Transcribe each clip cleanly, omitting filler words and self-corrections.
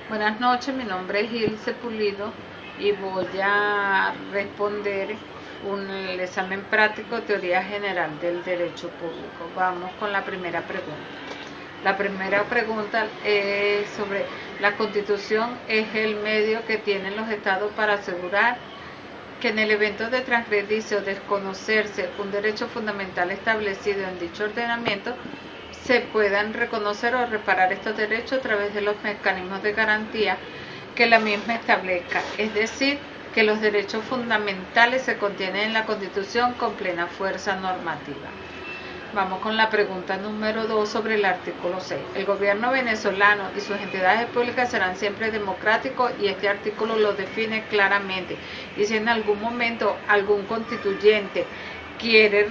Buenas noches, mi nombre es Ilse Pulido y voy a responder el examen práctico Teoría General del Derecho Público. Vamos con la primera pregunta. La primera pregunta es sobre la Constitución es el medio que tienen los estados para asegurar que en el evento de transgredirse o desconocerse un derecho fundamental establecido en dicho ordenamiento, se puedan reconocer o reparar estos derechos a través de los mecanismos de garantía que la misma establezca, es decir, que los derechos fundamentales se contienen en la Constitución con plena fuerza normativa. Vamos con la pregunta número 2 sobre el artículo 6. El gobierno venezolano y sus entidades públicas serán siempre democráticos y este artículo lo define claramente. Y si en algún momento algún constituyente quiere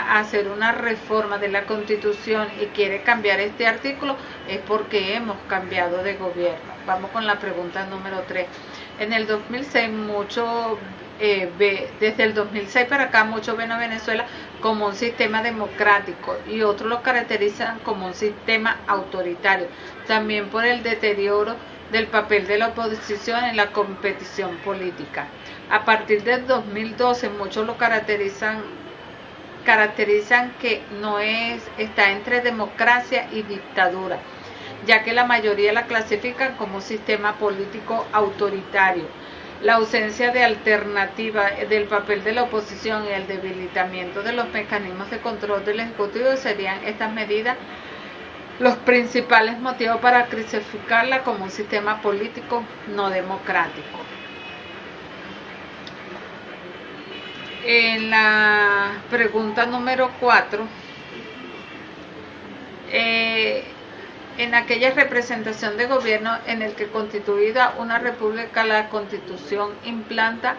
hacer una reforma de la Constitución y quiere cambiar este artículo, es porque hemos cambiado de gobierno. Vamos con la pregunta número 3. En el 2006 desde el 2006 para acá muchos ven a Venezuela como un sistema democrático y otros lo caracterizan como un sistema autoritario, también por el deterioro del papel de la oposición en la competición política. A partir del 2012 muchos lo caracterizan que está entre democracia y dictadura, ya que la mayoría la clasifican como un sistema político autoritario. La ausencia de alternativa del papel de la oposición y el debilitamiento de los mecanismos de control del Ejecutivo serían estas medidas los principales motivos para clasificarla como un sistema político no democrático. En la pregunta número 4, en aquella representación de gobierno en el que constituida una república, la Constitución implanta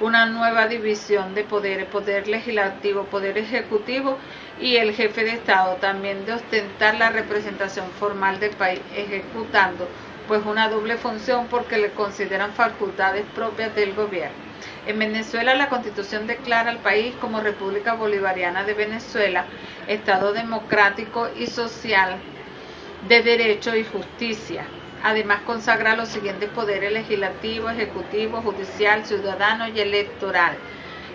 una nueva división de poderes, poder legislativo, poder ejecutivo y el jefe de Estado, también de ostentar la representación formal del país, ejecutando pues una doble función porque le consideran facultades propias del gobierno. En Venezuela la Constitución declara al país como República Bolivariana de Venezuela, Estado democrático y social de derecho y justicia. Además consagra los siguientes poderes: legislativo, ejecutivo, judicial, ciudadano y electoral.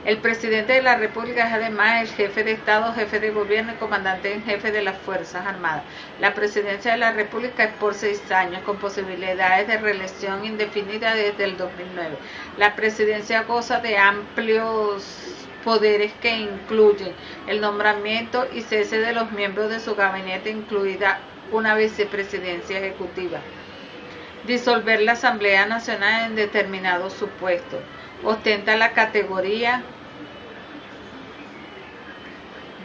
El presidente de la República es además el jefe de Estado, jefe de gobierno y comandante en jefe de las Fuerzas Armadas. La presidencia de la República es por 6 años, con posibilidades de reelección indefinida desde el 2009. La presidencia goza de amplios poderes que incluyen el nombramiento y cese de los miembros de su gabinete, incluida una vicepresidencia ejecutiva. Disolver la Asamblea Nacional en determinados supuestos. Ostenta la categoría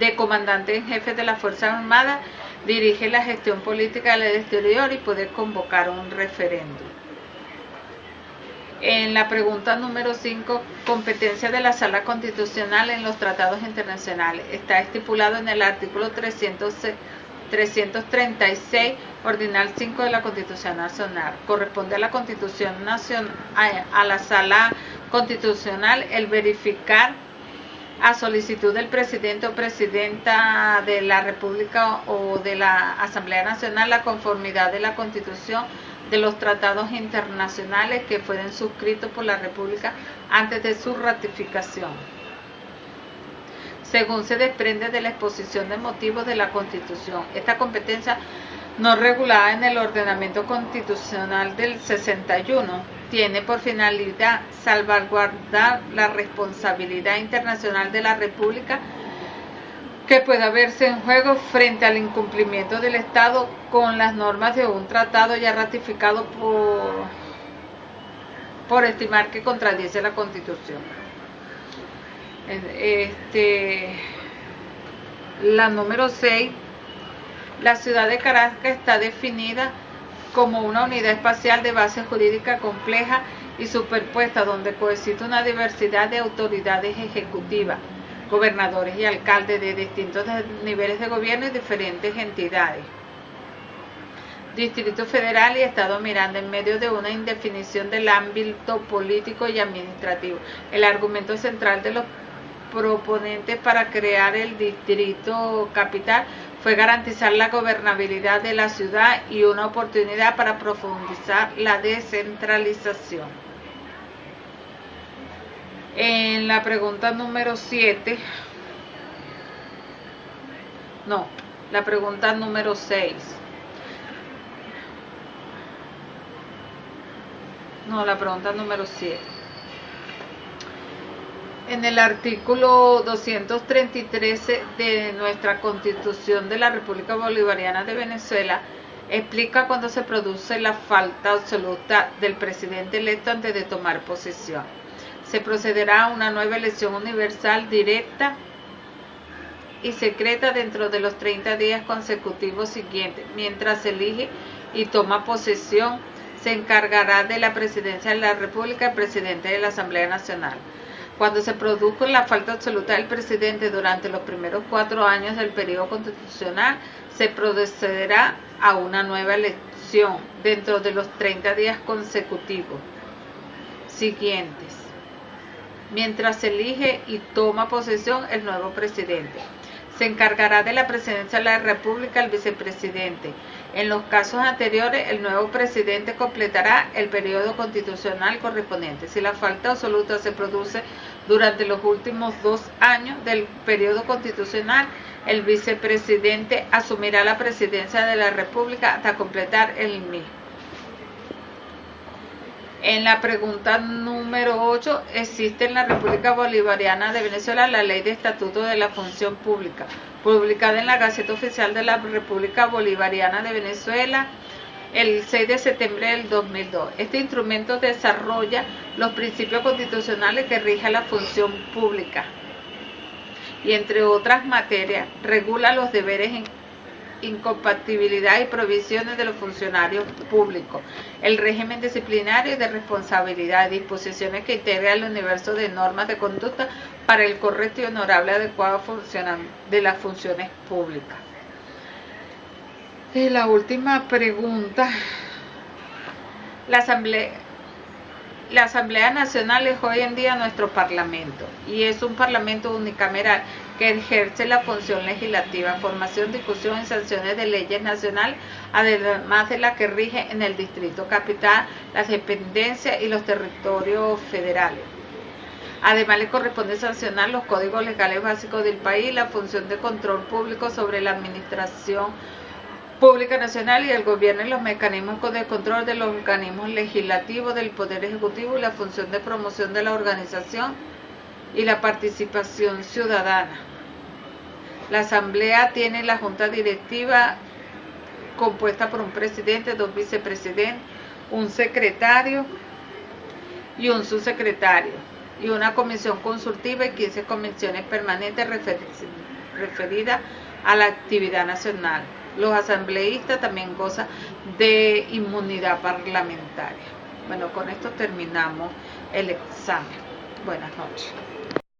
de comandante en jefe de las Fuerzas Armadas, dirige la gestión política del exterior y puede convocar un referéndum. En la pregunta número 5, competencia de la Sala Constitucional en los tratados internacionales. Está estipulado en el artículo 336, ordinal 5 de la Constitución Nacional. Corresponde a la Constitución Nacional, a la Sala Constitucional el verificar a solicitud del presidente o presidenta de la República o de la Asamblea Nacional la conformidad de la Constitución de los tratados internacionales que fueron suscritos por la República antes de su ratificación, según se desprende de la exposición de motivos de la Constitución. Esta competencia, no regulada en el ordenamiento constitucional del 61, tiene por finalidad salvaguardar la responsabilidad internacional de la República que pueda verse en juego frente al incumplimiento del Estado con las normas de un tratado ya ratificado por estimar que contradice la Constitución. La número 6, la ciudad de Caracas está definida como una unidad espacial de base jurídica compleja y superpuesta, donde coexiste una diversidad de autoridades ejecutivas, gobernadores y alcaldes de distintos niveles de gobierno y diferentes entidades, Distrito Federal y Estado Miranda, en medio de una indefinición del ámbito político y administrativo. El argumento central de los proponentes para crear el distrito capital fue garantizar la gobernabilidad de la ciudad y una oportunidad para profundizar la descentralización. En la pregunta número 7, la pregunta número 6. La pregunta número 7. En el artículo 233 de nuestra Constitución de la República Bolivariana de Venezuela, explica cuando se produce la falta absoluta del presidente electo antes de tomar posesión. Se procederá a una nueva elección universal, directa y secreta dentro de los 30 días consecutivos siguientes. Mientras se elige y toma posesión, se encargará de la presidencia de la República el presidente de la Asamblea Nacional. Cuando se produjo la falta absoluta del presidente durante los primeros 4 años del periodo constitucional, se procederá a una nueva elección dentro de los 30 días consecutivos siguientes, mientras se elige y toma posesión el nuevo presidente. Se encargará de la presidencia de la República el vicepresidente. En los casos anteriores, el nuevo presidente completará el periodo constitucional correspondiente. Si la falta absoluta se produce durante los últimos 2 años del periodo constitucional, el vicepresidente asumirá la presidencia de la República hasta completar el mismo. En la pregunta número 8, existe en la República Bolivariana de Venezuela la Ley de Estatuto de la Función Pública, publicada en la Gaceta Oficial de la República Bolivariana de Venezuela el 6 de septiembre del 2002. Este instrumento desarrolla los principios constitucionales que rigen la función pública y, entre otras materias, regula los deberes, incompatibilidad y provisiones de los funcionarios públicos, el régimen disciplinario y de responsabilidad, disposiciones que integran el universo de normas de conducta para el correcto y honorable adecuado funcionamiento de las funciones públicas. Y la última pregunta. La Asamblea Nacional es hoy en día nuestro Parlamento y es un Parlamento unicameral que ejerce la función legislativa, formación, discusión y sanciones de leyes nacionales, además de la que rige en el Distrito Capital, las dependencias y los territorios federales. Además, le corresponde sancionar los códigos legales básicos del país, la función de control público sobre la administración pública nacional y el gobierno y los mecanismos de control de los organismos legislativos del Poder Ejecutivo y la función de promoción de la organización y la participación ciudadana. La Asamblea tiene la Junta Directiva compuesta por un presidente, 2 vicepresidentes, un secretario y un subsecretario, y una comisión consultiva y 15 comisiones permanentes referidas a la actividad nacional. Los asambleístas también gozan de inmunidad parlamentaria. Bueno, con esto terminamos el examen. Buenas noches.